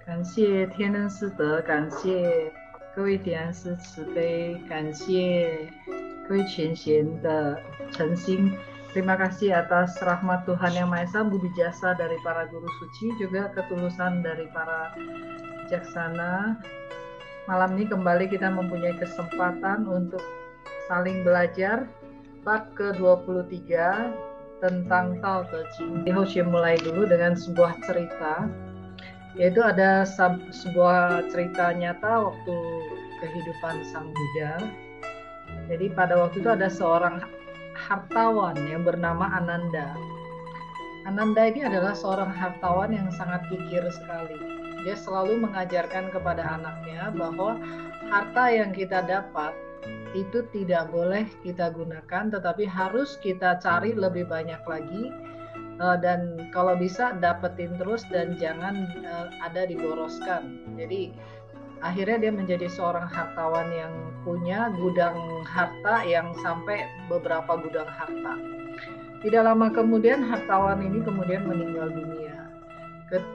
感谢天恩师德，感谢各位点燃师慈悲，感谢各位全贤的诚心. Terima kasih atas rahmat Tuhan Yang Maha Esa, budi jasa dari para guru suci, juga ketulusan dari para bijaksana. Malam ini kembali kita mempunyai kesempatan untuk saling belajar bab ke-23 tentang Tao Te Ching. Hoshi mulai dulu dengan sebuah cerita, yaitu ada sebuah cerita nyata waktu kehidupan Sang Buddha. Jadi pada waktu itu ada seorang hartawan yang bernama Ananda. Ananda ini adalah seorang hartawan yang sangat kikir sekali. Dia selalu mengajarkan kepada anaknya bahwa harta yang kita dapat itu tidak boleh kita gunakan, tetapi harus kita cari lebih banyak lagi, dan kalau bisa dapetin terus dan jangan ada diboroskan. Jadi akhirnya dia menjadi seorang hartawan yang punya gudang harta yang sampai beberapa gudang harta. Tidak lama kemudian hartawan ini kemudian meninggal dunia.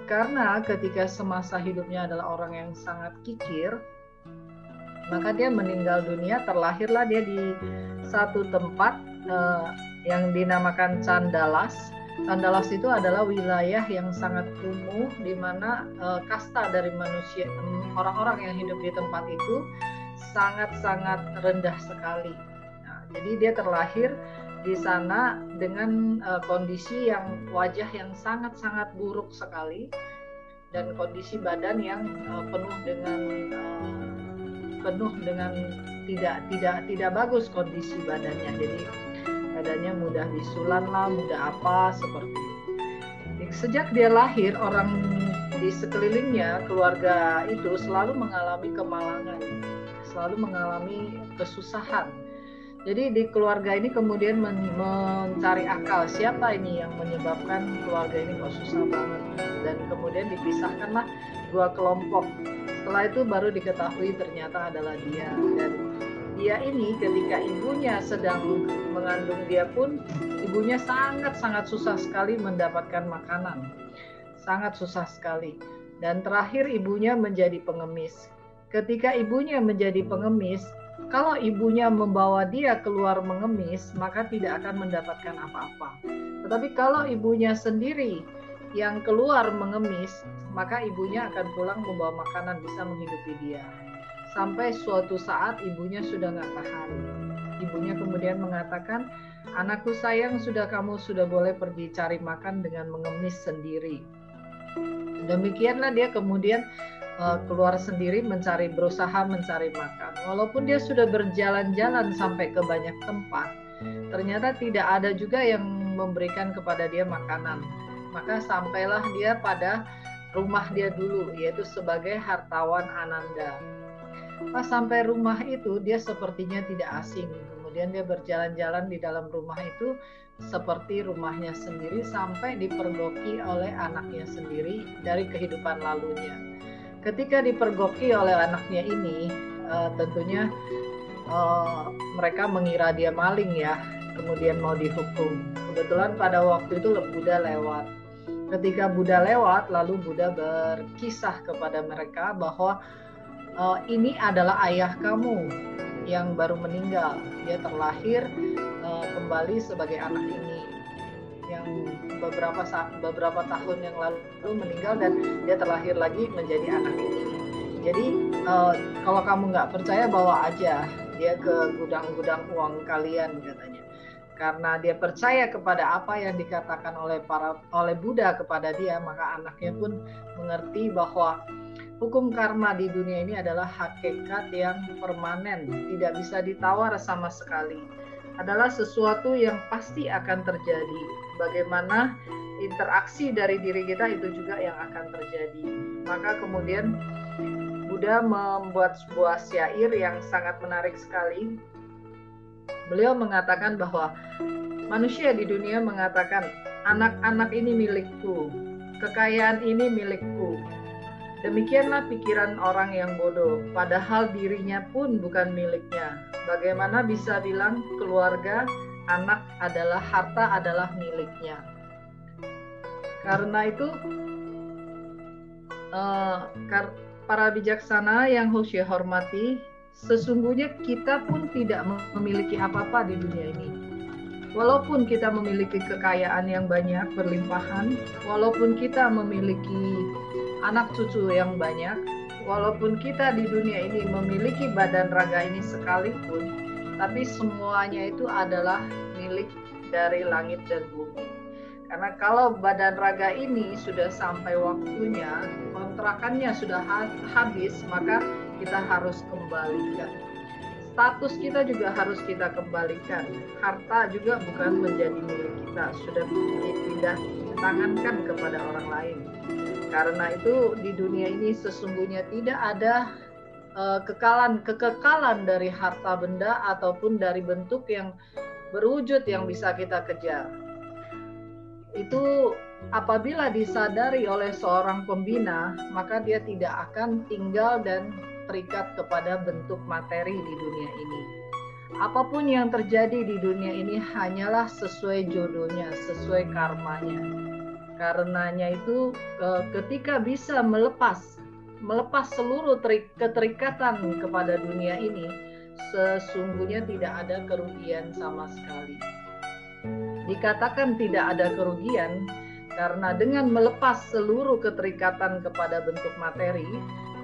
Karena ketika semasa hidupnya adalah orang yang sangat kikir, maka dia meninggal dunia. Terlahirlah dia di satu tempat yang dinamakan Candalas. Candalas itu adalah wilayah yang sangat kumuh, di mana kasta dari manusia, orang-orang yang hidup di tempat itu sangat-sangat rendah sekali. Nah, jadi dia terlahir di sana dengan kondisi yang wajah yang sangat-sangat buruk sekali, dan kondisi badan yang penuh dengan tidak bagus kondisi badannya. Jadi badannya mudah bisulan lah, mudah apa seperti itu. Sejak dia lahir, orang di sekelilingnya, keluarga itu selalu mengalami kemalangan, selalu mengalami kesusahan. Jadi di keluarga ini kemudian mencari akal, siapa ini yang menyebabkan keluarga ini kok susah banget, dan kemudian dipisahkanlah dua kelompok. Setelah itu baru diketahui ternyata adalah dia. Dan dia ini ketika ibunya sedang mengandung dia pun, ibunya sangat-sangat susah sekali mendapatkan makanan, sangat susah sekali. Dan terakhir ibunya menjadi pengemis. Ketika ibunya menjadi pengemis, kalau ibunya membawa dia keluar mengemis, maka tidak akan mendapatkan apa-apa. Tetapi kalau ibunya sendiri yang keluar mengemis, maka ibunya akan pulang membawa makanan, bisa menghidupi dia. Sampai suatu saat ibunya sudah nggak tahan. Ibunya kemudian mengatakan, anakku sayang, kamu sudah boleh pergi cari makan dengan mengemis sendiri. Demikianlah dia kemudian keluar sendiri berusaha mencari makan. Walaupun dia sudah berjalan-jalan sampai ke banyak tempat, ternyata tidak ada juga yang memberikan kepada dia makanan. Maka sampailah dia pada rumah dia dulu, yaitu sebagai hartawan Ananda. Pas sampai rumah itu, dia sepertinya tidak asing. Kemudian dia berjalan-jalan di dalam rumah itu seperti rumahnya sendiri, sampai dipergoki oleh anaknya sendiri dari kehidupan lalunya. Ketika dipergoki oleh anaknya ini, tentunya mereka mengira dia maling ya, kemudian mau dihukum. Kebetulan pada waktu itu Buddha lewat. Ketika Buddha lewat, lalu Buddha berkisah kepada mereka bahwa ini adalah ayah kamu yang baru meninggal. Dia terlahir kembali sebagai anak ini, yang beberapa tahun yang lalu meninggal, dan dia terlahir lagi menjadi anak ini. Jadi kalau kamu nggak percaya, bawa aja dia ke gudang-gudang uang kalian, katanya. Karena dia percaya kepada apa yang dikatakan oleh Buddha kepada dia, maka anaknya pun mengerti bahwa hukum karma di dunia ini adalah hakikat yang permanen, tidak bisa ditawar sama sekali. Adalah sesuatu yang pasti akan terjadi. Bagaimana interaksi dari diri kita, itu juga yang akan terjadi. Maka kemudian Buddha membuat sebuah syair yang sangat menarik sekali. Beliau mengatakan bahwa manusia di dunia mengatakan, anak-anak ini milikku, kekayaan ini milikku. Demikianlah pikiran orang yang bodoh, padahal dirinya pun bukan miliknya. Bagaimana bisa bilang keluarga, anak adalah harta adalah miliknya? Karena itu para bijaksana yang Hosea hormati, sesungguhnya kita pun tidak memiliki apa-apa di dunia ini. Walaupun kita memiliki kekayaan yang banyak, berlimpahan, walaupun kita memiliki anak cucu yang banyak, walaupun kita di dunia ini memiliki badan raga ini sekalipun, tapi semuanya itu adalah milik dari langit dan bumi. Karena kalau badan raga ini sudah sampai waktunya, kontrakannya sudah habis, maka kita harus kembalikan. Status kita juga harus kita kembalikan. Harta juga bukan menjadi milik kita, sudah tidak ditangankan kepada orang lain. Karena itu di dunia ini sesungguhnya tidak ada kekekalan dari harta benda ataupun dari bentuk yang berwujud yang bisa kita kejar. Itu apabila disadari oleh seorang pembina, maka dia tidak akan tinggal dan terikat kepada bentuk materi di dunia ini. Apapun yang terjadi di dunia ini hanyalah sesuai jodohnya, sesuai karmanya. Karenanya itu ketika bisa melepas seluruh keterikatan kepada dunia ini, sesungguhnya tidak ada kerugian sama sekali. Dikatakan tidak ada kerugian karena dengan melepas seluruh keterikatan kepada bentuk materi,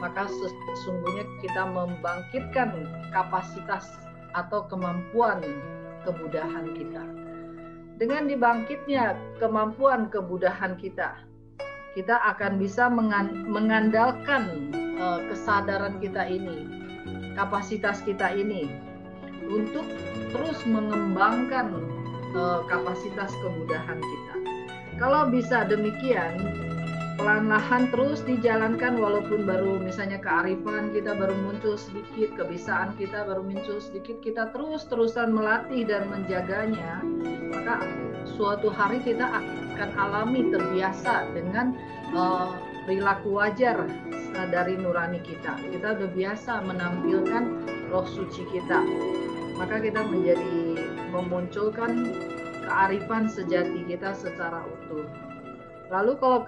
maka sesungguhnya kita membangkitkan kapasitas atau kemampuan kebudahan kita. Dengan dibangkitnya kemampuan kebudahan kita, kita akan bisa mengandalkan kesadaran kita ini, kapasitas kita ini, untuk terus mengembangkan kapasitas kebudahan kita. Kalau bisa demikian, pelan-lahan terus dijalankan, walaupun baru misalnya kearifan kita baru muncul sedikit, kebisaan kita baru muncul sedikit, kita terus-terusan melatih dan menjaganya, maka suatu hari kita akan alami terbiasa dengan perilaku wajar dari nurani kita. Kita udah biasa menampilkan roh suci kita, maka kita menjadi memunculkan kearifan sejati kita secara utuh. Lalu kalau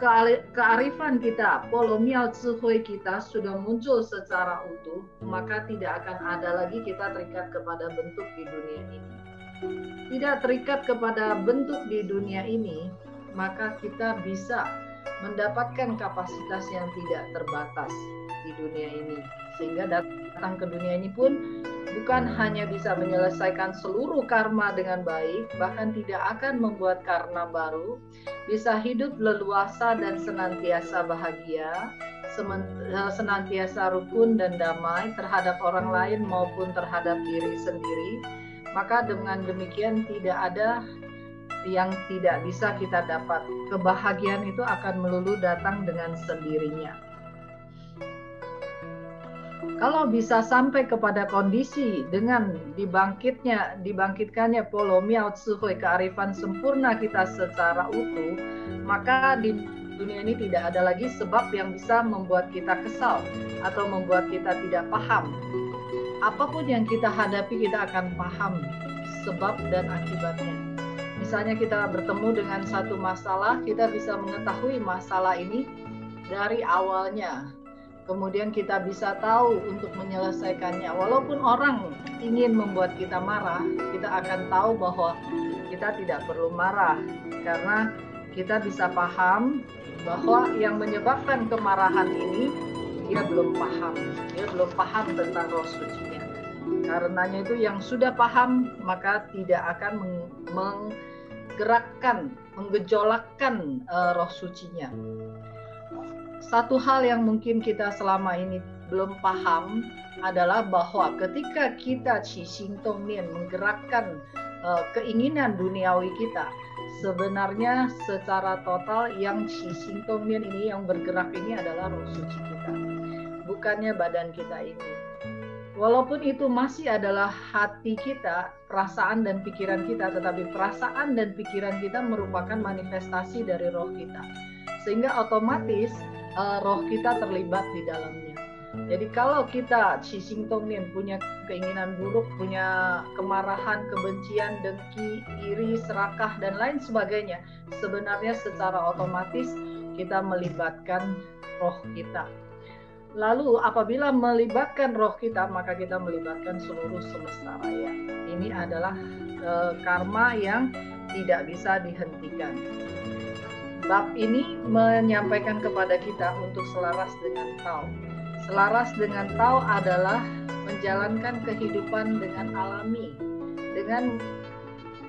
kearifan kita, polomial tsuhui kita sudah muncul secara utuh, maka tidak akan ada lagi kita terikat kepada bentuk di dunia ini. Tidak terikat kepada bentuk di dunia ini, maka kita bisa mendapatkan kapasitas yang tidak terbatas di dunia ini. Sehingga datang ke dunia ini pun bukan hanya bisa menyelesaikan seluruh karma dengan baik, bahkan tidak akan membuat karma baru, bisa hidup leluasa dan senantiasa bahagia, senantiasa rukun dan damai terhadap orang lain maupun terhadap diri sendiri. Maka dengan demikian tidak ada yang tidak bisa kita dapat. Kebahagiaan itu akan melulu datang dengan sendirinya. Kalau bisa sampai kepada kondisi dengan dibangkitkannya polomiao tsuhui, kearifan sempurna kita secara utuh, maka di dunia ini tidak ada lagi sebab yang bisa membuat kita kesal atau membuat kita tidak paham. Apapun yang kita hadapi, kita akan paham sebab dan akibatnya. Misalnya kita bertemu dengan satu masalah, kita bisa mengetahui masalah ini dari awalnya. Kemudian kita bisa tahu untuk menyelesaikannya. Walaupun orang ingin membuat kita marah, kita akan tahu bahwa kita tidak perlu marah. Karena kita bisa paham bahwa yang menyebabkan kemarahan ini, dia belum paham. Dia belum paham tentang roh sucinya. Karenanya itu yang sudah paham, maka tidak akan menggerakkan, menggejolakkan roh sucinya. Satu hal yang mungkin kita selama ini belum paham adalah bahwa ketika kita Qi Xing Dong Nian menggerakkan keinginan duniawi kita, sebenarnya secara total yang Qi Xing Dong Nian ini yang bergerak ini adalah roh suci kita, bukannya badan kita ini. Walaupun itu masih adalah hati kita, perasaan dan pikiran kita, tetapi perasaan dan pikiran kita merupakan manifestasi dari roh kita. sehingga otomatis roh kita terlibat di dalamnya. Jadi kalau kita Shisingtongnim punya keinginan buruk, punya kemarahan, kebencian, dengki, iri, serakah, dan lain sebagainya, sebenarnya secara otomatis kita melibatkan roh kita. Lalu apabila melibatkan roh kita, maka kita melibatkan seluruh semesta raya. Ini adalah karma yang tidak bisa dihentikan. Bab ini menyampaikan kepada kita untuk selaras dengan Tao. Selaras dengan Tao adalah menjalankan kehidupan dengan alami, dengan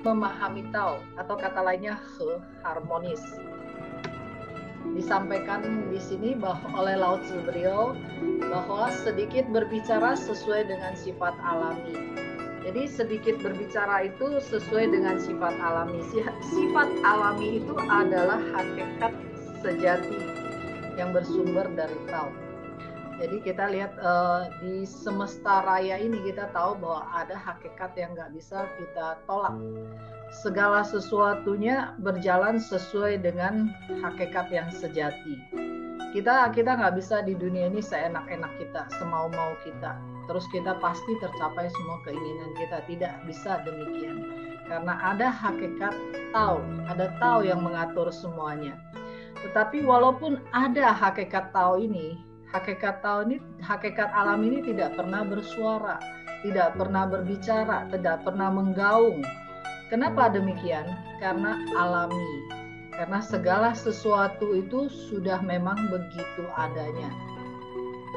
memahami Tao, atau kata lainnya harmonis. Disampaikan di sini oleh Lao Tzu beliau bahwa sedikit berbicara sesuai dengan sifat alami. Jadi sedikit berbicara itu sesuai dengan sifat alami. Sifat alami itu adalah hakikat sejati yang bersumber dari Tao. Jadi kita lihat di semesta raya ini kita tahu bahwa ada hakikat yang nggak bisa kita tolak. Segala sesuatunya berjalan sesuai dengan hakikat yang sejati. Kita nggak bisa di dunia ini seenak-enak kita, semau-mau kita. Terus kita pasti tercapai semua keinginan kita. Tidak bisa demikian. Karena ada hakikat Tao, ada Tao yang mengatur semuanya. Tetapi walaupun ada hakikat Tao ini, hakikat alam ini tidak pernah bersuara, tidak pernah berbicara, tidak pernah menggaung. Kenapa demikian? Karena alami. Karena segala sesuatu itu sudah memang begitu adanya.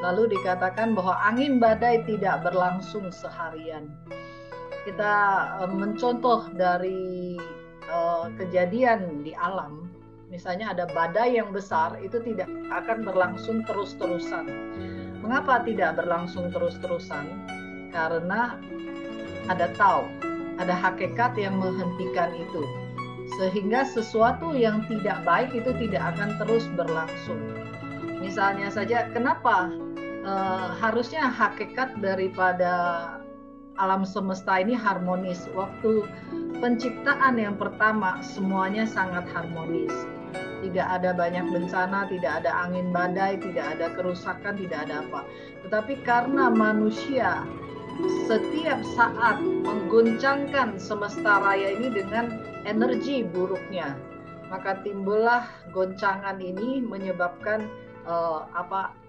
Lalu dikatakan bahwa angin badai tidak berlangsung seharian. Kita mencontoh dari kejadian di alam. Misalnya ada badai yang besar, itu tidak akan berlangsung terus-terusan. Mengapa tidak berlangsung terus-terusan? Karena ada Tao, ada hakikat yang menghentikan itu. Sehingga sesuatu yang tidak baik itu tidak akan terus berlangsung. Misalnya saja, kenapa harusnya hakikat daripada alam semesta ini harmonis? Waktu penciptaan yang pertama, semuanya sangat harmonis. Tidak ada banyak bencana, tidak ada angin badai, tidak ada kerusakan, tidak ada apa. Tetapi karena manusia setiap saat mengguncangkan semesta raya ini dengan energi buruknya, maka timbullah goncangan ini menyebabkan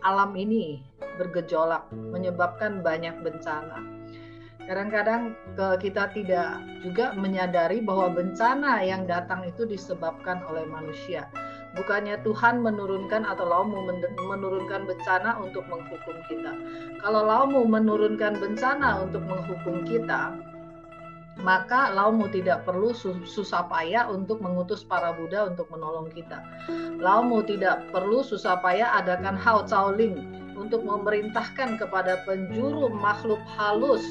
alam ini bergejolak, menyebabkan banyak bencana. Kadang-kadang kita tidak juga menyadari bahwa bencana yang datang itu disebabkan oleh manusia. Bukannya Tuhan menurunkan atau Laumu menurunkan bencana untuk menghukum kita. Kalau Laumu menurunkan bencana untuk menghukum kita, maka Laumu tidak perlu susah payah untuk mengutus para Buddha untuk menolong kita. Laumu tidak perlu susah payah adakan Hao Cao Ling untuk memerintahkan kepada penjuru makhluk halus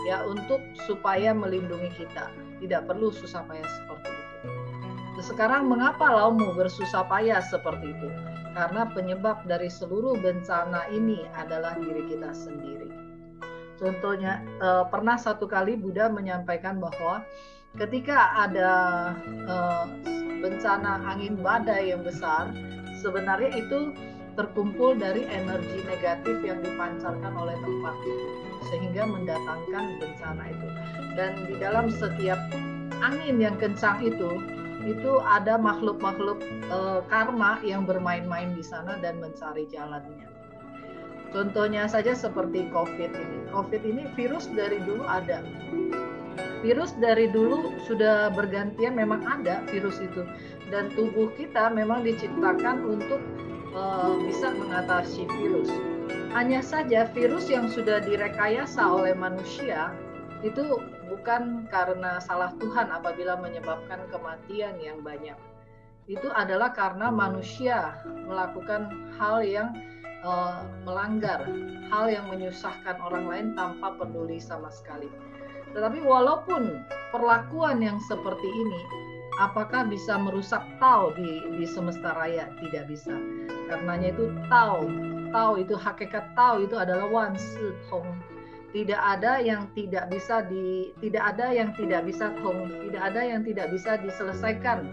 ya untuk supaya melindungi kita. Tidak perlu susah payah seperti itu. Sekarang mengapa Laumu bersusah payah seperti itu? Karena penyebab dari seluruh bencana ini adalah diri kita sendiri. Contohnya, pernah satu kali Buddha menyampaikan bahwa ketika ada bencana angin badai yang besar, sebenarnya itu terkumpul dari energi negatif yang dipancarkan oleh tempat itu, sehingga mendatangkan bencana itu. Dan di dalam setiap angin yang kencang itu ada makhluk-makhluk karma yang bermain-main di sana dan mencari jalannya. Contohnya saja seperti COVID ini. COVID ini virus dari dulu ada. Virus dari dulu sudah bergantian, memang ada virus itu. Dan tubuh kita memang diciptakan untuk bisa mengatasi virus. Hanya saja virus yang sudah direkayasa oleh manusia itu bukan karena salah Tuhan apabila menyebabkan kematian yang banyak. Itu adalah karena manusia melakukan hal yang melanggar, hal yang menyusahkan orang lain tanpa peduli sama sekali. Tetapi walaupun perlakuan yang seperti ini, apakah bisa merusak Tao di semesta raya? Tidak bisa. Karenanya itu Tao itu hakikat Tao itu adalah Wan Si Tong. Tidak ada yang tidak bisa Tong, tidak ada yang tidak bisa diselesaikan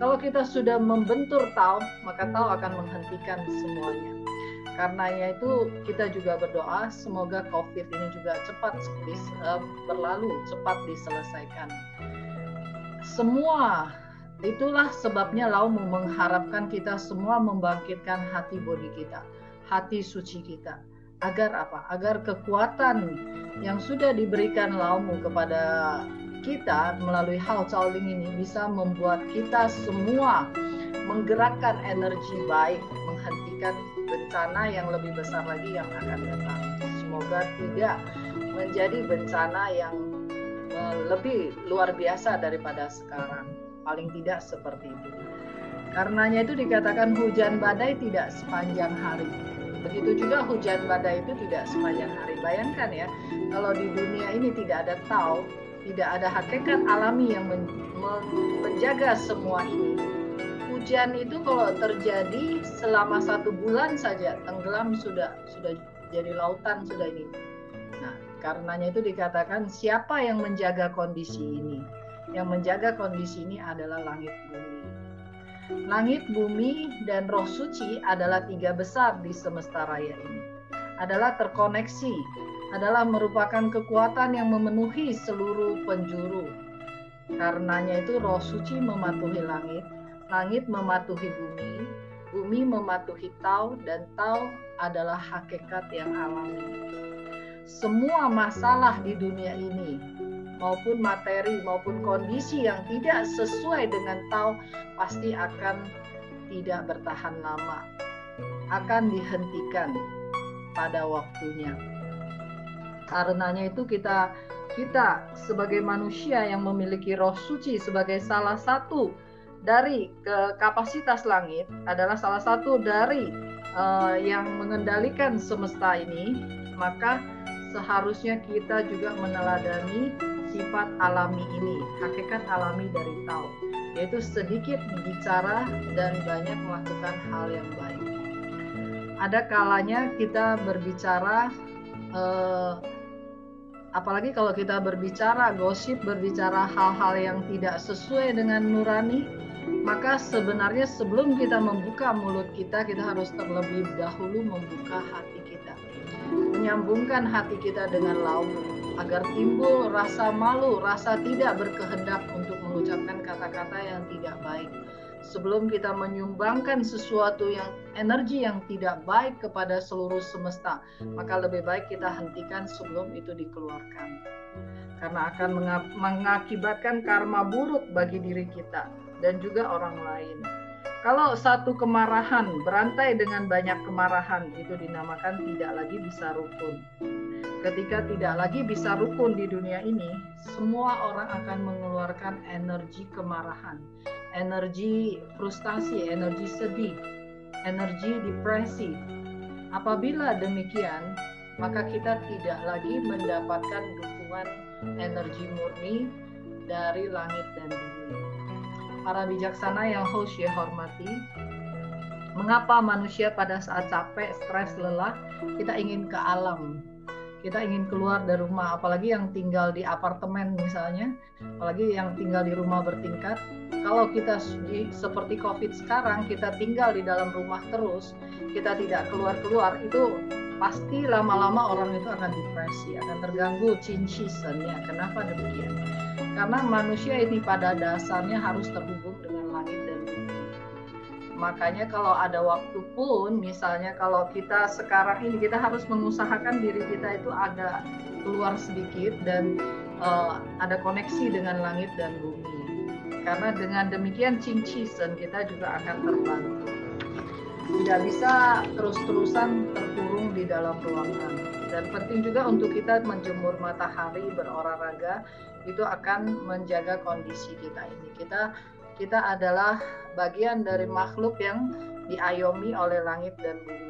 Kalau kita sudah membentur Tao, maka Tao akan menghentikan semuanya. Karenanya itu kita juga berdoa semoga COVID ini juga cepat berlalu, cepat diselesaikan. Semua itulah sebabnya Laumu mengharapkan kita semua membangkitkan hati bodi kita, hati suci kita. Agar apa? Agar kekuatan yang sudah diberikan Laumu kepada kita melalui Hao Caoling ini bisa membuat kita semua menggerakkan energi baik, menghentikan bencana yang lebih besar lagi yang akan datang. Semoga tidak menjadi bencana yang lebih luar biasa daripada sekarang. Paling tidak seperti itu. Karenanya itu dikatakan hujan badai tidak sepanjang hari. Begitu juga hujan badai itu tidak sepanjang hari. Bayangkan ya, kalau di dunia ini tidak ada Tao, tidak ada hakikat alami yang menjaga semua ini. Hujan itu kalau terjadi selama 1 bulan saja tenggelam sudah jadi lautan sudah ini. Nah, karenanya itu dikatakan siapa yang menjaga kondisi ini? Yang menjaga kondisi ini adalah langit bumi. Langit bumi dan roh suci adalah 3 besar di semesta raya ini. Adalah terkoneksi, adalah merupakan kekuatan yang memenuhi seluruh penjuru. Karenanya itu roh suci mematuhi langit, langit mematuhi bumi, bumi mematuhi Tao, dan Tao adalah hakikat yang alami. Semua masalah di dunia ini, maupun materi, maupun kondisi yang tidak sesuai dengan Tao, pasti akan tidak bertahan lama, akan dihentikan pada waktunya. Karenanya itu kita sebagai manusia yang memiliki roh suci sebagai salah satu dari kapasitas langit, adalah salah satu dari yang mengendalikan semesta ini, maka seharusnya kita juga meneladani sifat alami ini, hakikat alami dari Tao, yaitu sedikit bicara dan banyak melakukan hal yang baik. Ada kalanya kita berbicara, apalagi kalau kita berbicara gosip, berbicara hal-hal yang tidak sesuai dengan nurani, maka sebenarnya sebelum kita membuka mulut kita harus terlebih dahulu membuka hati kita, menyambungkan hati kita dengan Laumu, agar timbul rasa malu, rasa tidak berkehendak untuk mengucapkan kata-kata yang tidak baik. Sebelum kita menyumbangkan sesuatu yang energi yang tidak baik kepada seluruh semesta, maka lebih baik kita hentikan sebelum itu dikeluarkan. Karena akan mengakibatkan karma buruk bagi diri kita dan juga orang lain. Kalau satu kemarahan berantai dengan banyak kemarahan, itu dinamakan tidak lagi bisa rukun. Ketika tidak lagi bisa rukun di dunia ini, semua orang akan mengeluarkan energi kemarahan, energi frustasi, energi sedih, energi depresi. Apabila demikian, maka kita tidak lagi mendapatkan dukungan energi murni dari langit dan bumi. Para bijaksana yang Hoshe hormati, mengapa manusia pada saat capek, stres, lelah, kita ingin ke alam? Kita ingin keluar dari rumah, apalagi yang tinggal di apartemen misalnya, apalagi yang tinggal di rumah bertingkat. Kalau kita seperti COVID sekarang, kita tinggal di dalam rumah terus, kita tidak keluar-keluar, itu pasti lama-lama orang itu akan depresi, akan terganggu qin shi-shen-nya. Kenapa demikian? Karena manusia ini pada dasarnya harus terhubung dengan langit dan bumi. Makanya kalau ada waktu pun, misalnya kalau kita sekarang ini, kita harus mengusahakan diri kita itu agak keluar sedikit dan ada koneksi dengan langit dan bumi. Karena dengan demikian qin shi-shen kita juga akan terbantu. Tidak bisa terus-terusan terkurung di dalam ruangan. Dan penting juga untuk kita menjemur matahari, berolahraga, itu akan menjaga kondisi kita ini. Kita adalah bagian dari makhluk yang diayomi oleh langit dan bumi.